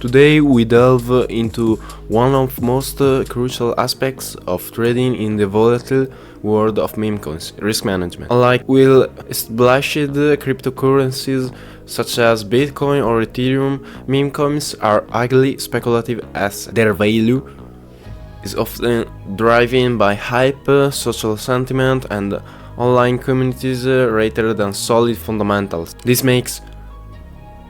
Today we delve into one of most crucial aspects of trading in the volatile world of meme coins, risk management. Unlike well-established cryptocurrencies such as Bitcoin or Ethereum, meme coins are highly speculative assets. Their value is often driven by hype, social sentiment, and online communities rather than solid fundamentals. This makes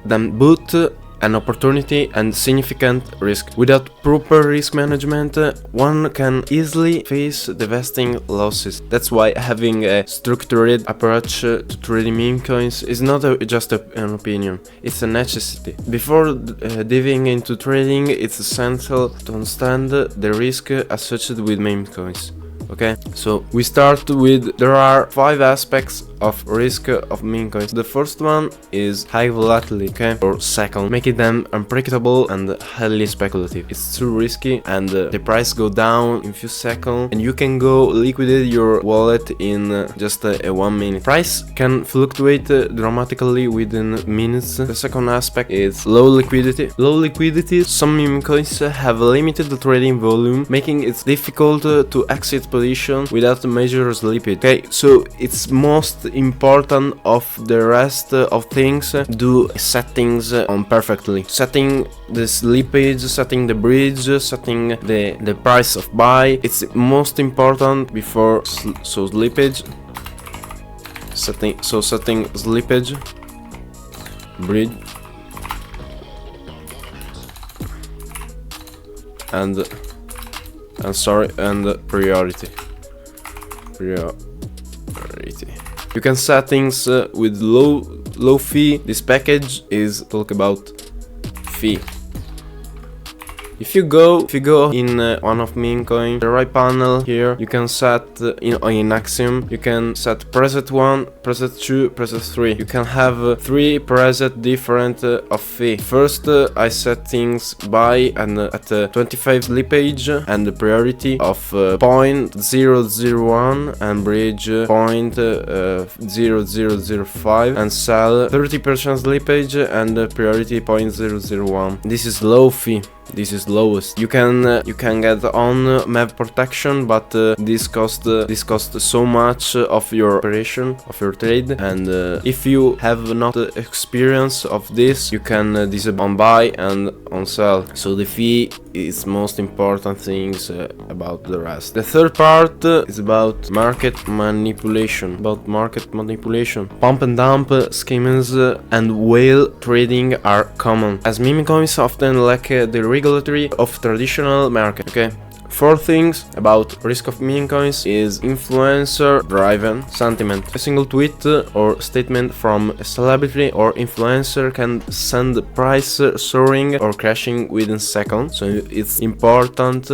them both an opportunity and significant risk. Without proper risk management, one can easily face devastating losses. That's why having a structured approach to trading meme coins is not just an opinion, it's a necessity. Before diving into trading, it's essential to understand the risk associated with meme coins. Okay, so we start with there are 5 aspects of risk of meme coins. The first one is high volatility, okay, or second, making them unpredictable and highly speculative. It's too risky and the price go down in few seconds and you can go liquidate your wallet in just 1 minute. Price can fluctuate dramatically within minutes. The second aspect is low liquidity. Low liquidity, some meme coins have limited trading volume, making it difficult to exit position without major slippage. Okay, so it's most important of the rest of things do settings on perfectly, setting the slippage, setting the bridge, setting the price of buy. It's most important before slippage, setting slippage, bridge, and priority. You can settings with low fee. This package is talk about fee. If you go in one of meme coin, the right panel here, you can set in Axiom, you can set preset 1, preset 2, preset 3. You can have 3 preset different of fee. First, I set things buy and at 25 slippage and the priority of 0.001 and bridge 0.0005 and sell 30% slippage and priority 0.001. This is low fee. This is lowest. You can get on map protection, but this costs so much of your operation, of your trade, and if you have not experience of this, you can disable on buy and on sell. So the fee is most important things about the rest. The third part is about market manipulation. Pump and dump schemes and whale trading are common, as meme coins often lack the regulatory of traditional market. Okay, 4 things about risk of meme coins is influencer driven sentiment. A single tweet or statement from a celebrity or influencer can send the price soaring or crashing within seconds. So it's important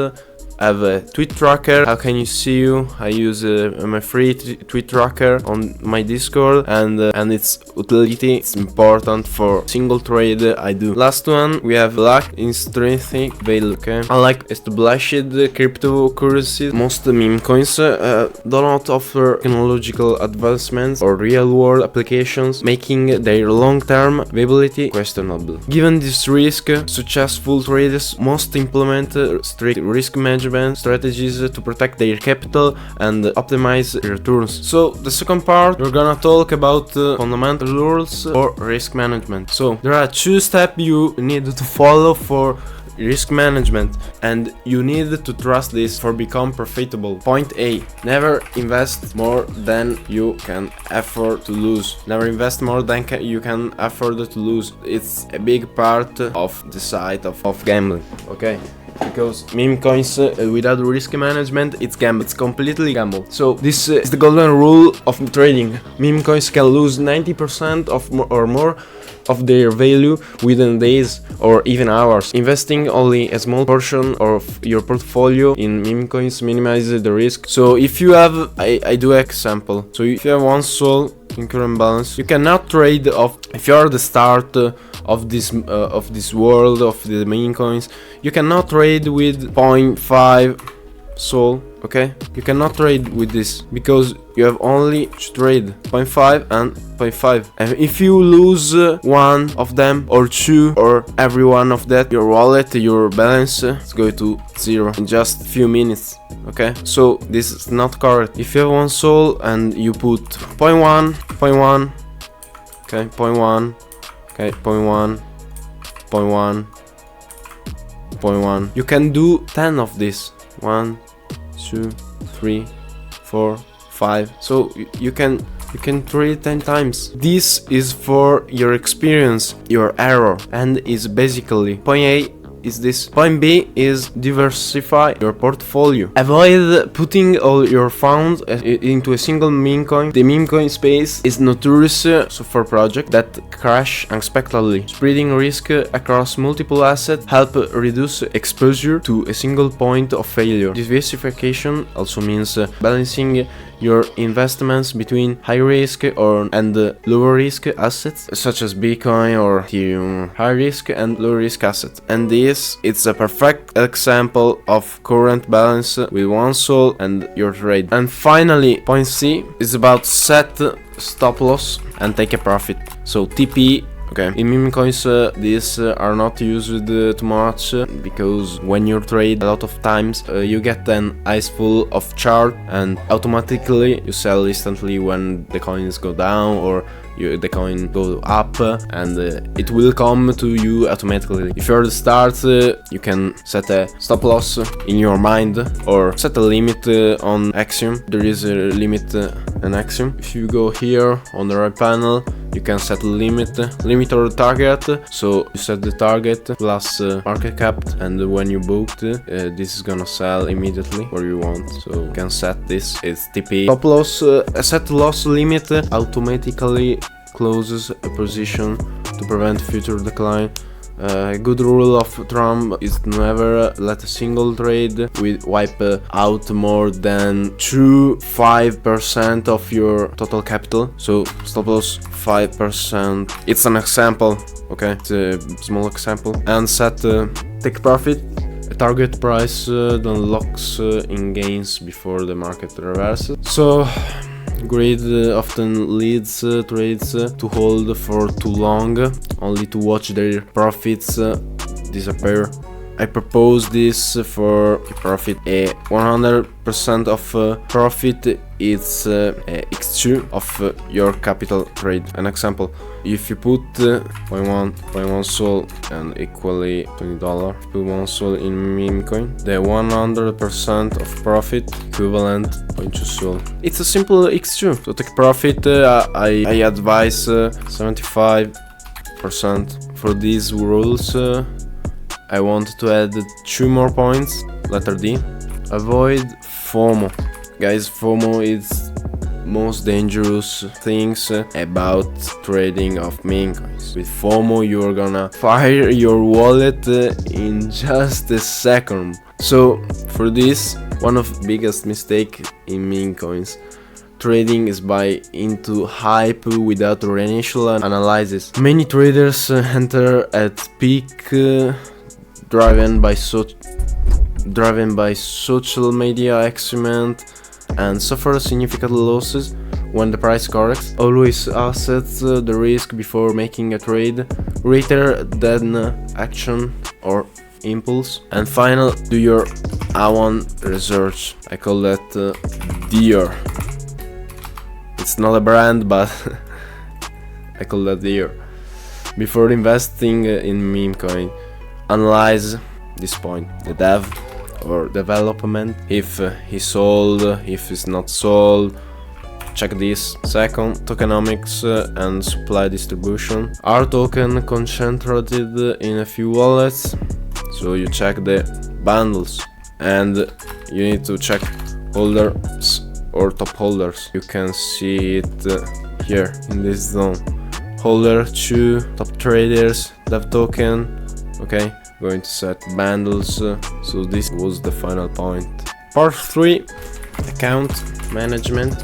have a tweet tracker. How can you see you? I use my free tweet tracker on my Discord, and its utility is important for single trade I do. Last one, we have lack intrinsic value. Okay, unlike established cryptocurrencies, most meme coins do not offer technological advancements or real-world applications, making their long-term viability questionable. Given this risk, successful traders must implement strict risk management strategies to protect their capital and optimize returns. So the second part, we're gonna talk about fundamental rules for risk management. So there are 2 steps you need to follow for risk management, and you need to trust this for become profitable. Point A: never invest more than you can afford to lose. Never invest more than you can afford to lose. It's a big part of the side of gambling. Okay, because meme coins without risk management, it's gamble. It's completely gamble. So this is the golden rule of trading. Meme coins can lose 90% or more of their value within days or even hours. Investing only a small portion of your portfolio in meme coins minimizes the risk. So if you have, I do example. So if you have 1 soul in current balance, you cannot trade off. If you are the start of this world of the meme coins, you cannot trade with 0.5 soul, okay? You cannot trade with this because you have only to trade 0.5 and 0.5. And if you lose one of them or two or every one of that, your wallet, your balance is going to zero in just a few minutes. Okay, so this is not correct. If you have one soul and you put 0.1, 0.1, okay, 0.1, okay, 0.1, 0.1, 0.1. You can do 10 of this. 1, 2, 3, 4, 5. So you can trade 10 times. This is for your experience, your error, and is basically point A is this. Point B is diversify your portfolio. Avoid putting all your funds into a single meme coin. The meme coin space is notorious for projects that crash unexpectedly. Spreading risk across multiple assets help reduce exposure to a single point of failure. Diversification also means balancing your investments between high risk and lower risk assets such as Bitcoin or Ethereum. High risk and low risk assets, and this it's a perfect example of current balance with one soul and your trade. And finally, point C is about set stop loss and take a profit. So TP. Okay, in Memecoins these are not used too much because when you trade a lot of times you get an ice full of chart and automatically you sell instantly when the coins go down or the coin go up, and it will come to you automatically. If you're at the start, you can set a stop loss in your mind or set a limit on Axiom. There is a limit on Axiom. If you go here on the right panel, you can set a limit or target. So you set the target plus market cap, and when you booked, this is gonna sell immediately where you want. So you can set this. It's TP. Stop loss, set loss limit automatically closes a position to prevent future decline. A good rule of thumb is never let a single trade wipe out more than 5% of your total capital. So stop loss 5%. It's an example, okay? It's a small example. And set take profit. A target price that locks in gains before the market reverses. So greed often leads trades to hold for too long, only to watch their profits disappear. I propose this for a profit. A 100% of profit is x2 of your capital trade. An example: if you put 0.1 soul and equally $20, put 1 soul in Memecoin, the 100% of profit equivalent 0.2 soul. It's a simple x2. To take profit, I advise 75%. For these rules, I want to add 2 more points. Letter D. Avoid FOMO. Guys, FOMO is most dangerous things about trading of meme coins. With FOMO, you're gonna fire your wallet in just a second. So for this, one of the biggest mistake in meme coins trading is buy into hype without an initial analysis. Many traders enter at peak driven by social media excitement and suffer significant losses when the price corrects. Always assess the risk before making a trade, rather than action or impulse. And final, do your own research. I call that Deer. It's not a brand, but I call that Deer. Before investing in meme coin, analyze this point: the dev or development, if he sold, if it's not sold. Check this. Second, tokenomics and supply distribution. Are token concentrated in a few wallets? So you check the bundles, and you need to check holders or top holders. You can see it here in this zone. Holder 2, top traders, dev token. Okay, going to set bundles. So this was the final point. Part 3, account management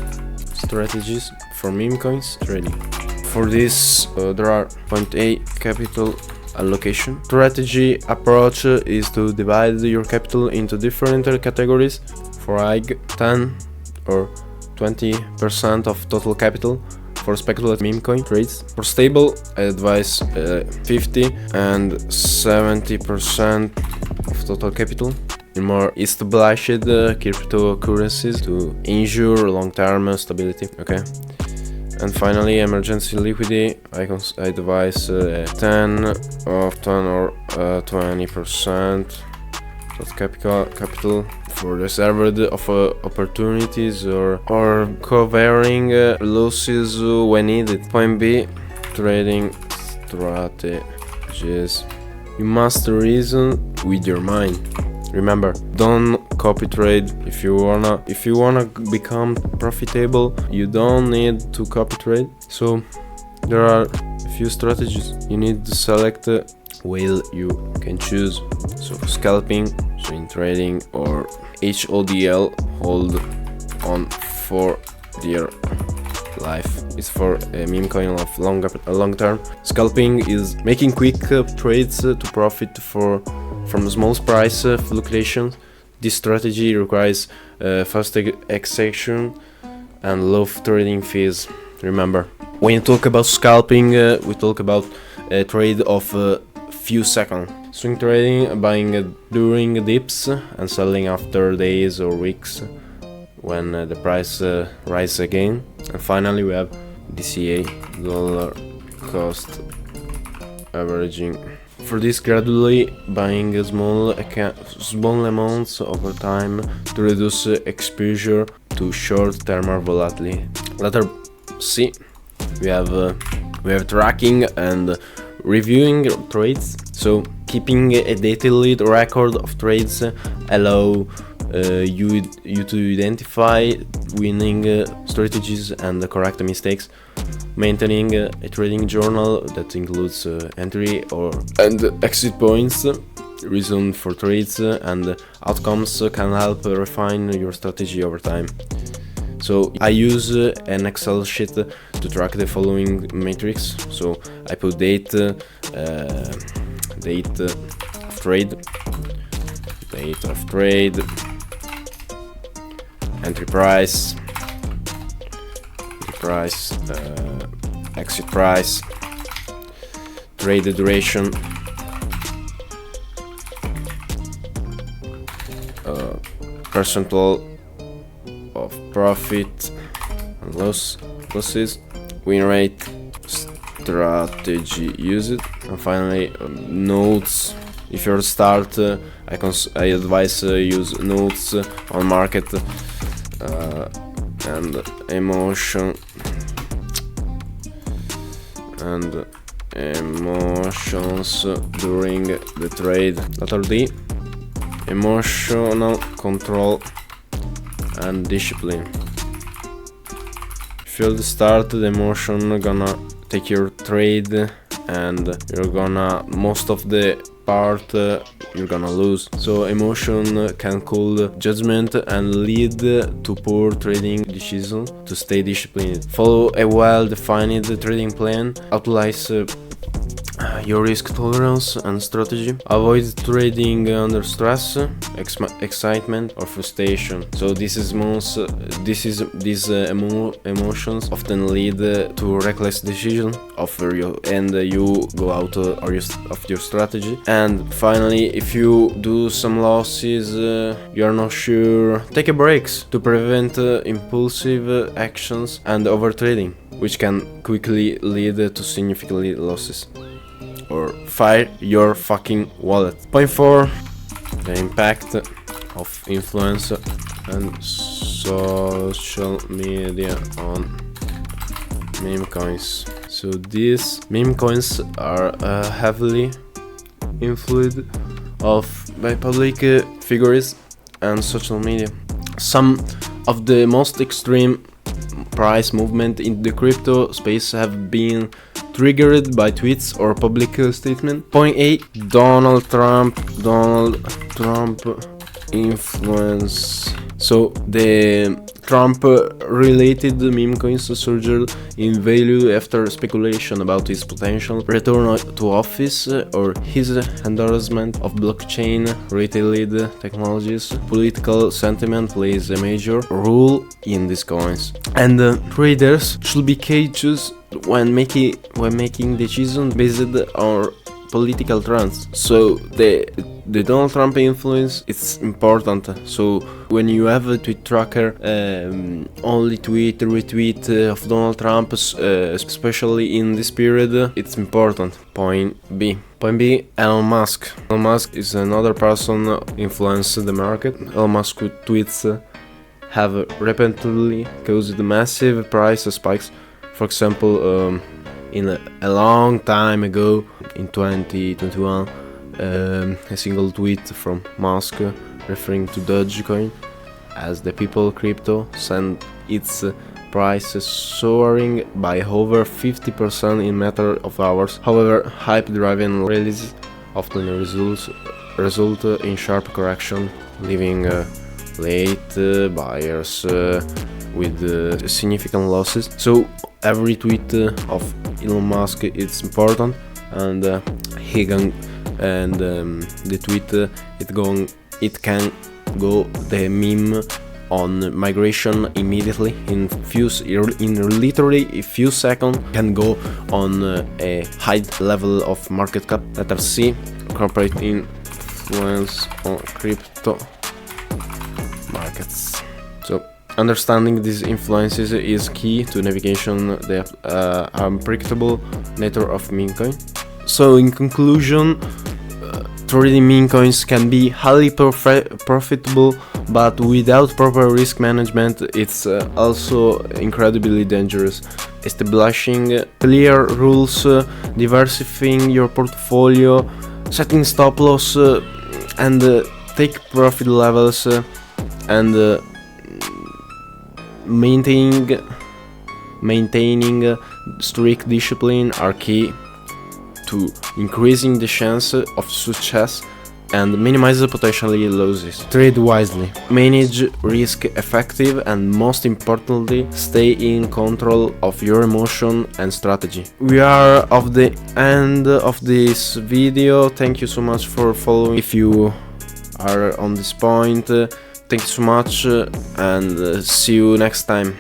strategies for meme coins trading. For this, there are point A, capital allocation. Strategy approach is to divide your capital into different categories. For IG, 10 or 20% of total capital for speculative meme coin trades. For stable, I advise 50 and 70% of total capital in more established cryptocurrencies to ensure long-term stability. Okay. And finally, emergency liquidity, I advise 10 or 20% of capital for reserved of opportunities or covering losses when needed. Point B, trading strategies. You must reason with your mind. Remember, don't copy trade. If you wanna become profitable, you don't need to copy trade. So there are a few strategies you need to select while you can choose. So scalping, swing trading, or HODL, hold on for dear life. It's for a meme coin of long term. Scalping is making quick trades to profit from small price fluctuations. This strategy requires fast execution and low trading fees. Remember, when you talk about scalping, we talk about a trade of a few seconds. Swing trading, buying during dips and selling after days or weeks when the price rises again. And finally, we have DCA, dollar cost averaging. For this, gradually buying small amounts over time to reduce exposure to short-term volatility. Letter C, we have tracking and reviewing trades. So keeping a detailed record of trades allow you to identify winning strategies and correct mistakes. Maintaining a trading journal that includes entry and exit points, reason for trades, and outcomes can help refine your strategy over time. So I use an Excel sheet to track the following metrics. So I put date of trade, entry price, exit price, trade duration, percentile of profit and losses, win rate, strategy used, and finally notes. If you're start, I advise use notes on market and emotions during the trade. Letter D, emotional control and discipline. If you'll start, the emotion gonna take your trade and you're gonna most of the part you're gonna lose. So emotion can cool judgment and lead to poor trading decisions. To stay disciplined, follow a well-defined trading plan, utilize your risk tolerance and strategy. Avoid trading under stress, excitement, or frustration. So these emotions often lead to reckless decision and you go out of your strategy. And finally, if you do some losses, you're not sure, take a break to prevent impulsive actions and overtrading, which can quickly lead to significant losses or fire your fucking wallet. Point 4, the impact of influence and social media on meme coins. So these meme coins are heavily influenced by public figures and social media. Some of the most extreme price movement in the crypto space have been triggered by tweets or public statement. Point 8, Donald Trump influence. So the Trump-related meme coins surged in value after speculation about his potential return to office or his endorsement of blockchain-related technologies. Political sentiment plays a major role in these coins, and traders should be cautious when making decisions based on political trends. So the Donald Trump influence is important. So when you have a tweet tracker, only retweet of Donald Trump, especially in this period, it's important. Point B, Elon Musk. Elon Musk is another person influence the market. Elon Musk tweets have repeatedly caused massive price spikes. For example, in a long time ago, in 2021, a single tweet from Musk referring to Dogecoin as the people crypto sent its price soaring by over 50% in matter of hours. However, hype-driven releases often result in sharp correction, leaving late buyers with significant losses. So every tweet of Elon Musk is important, and the tweet it can go the meme on migration immediately in literally a few seconds, can go on a high level of market cap. Letter C, corporate influence on crypto markets. So understanding these influences is key to navigation the unpredictable nature of meme coin. So in conclusion, trading meme coins can be highly profitable, but without proper risk management, it's also incredibly dangerous. Establishing clear rules, diversifying your portfolio, setting stop loss, and take profit levels, and maintaining strict discipline are key to increasing the chance of success and minimize the potential losses. Trade wisely, manage risk effectively, and most importantly, stay in control of your emotion and strategy. We are at the end of this video. Thank you so much for following. If you are on this point, thank you so much, and see you next time.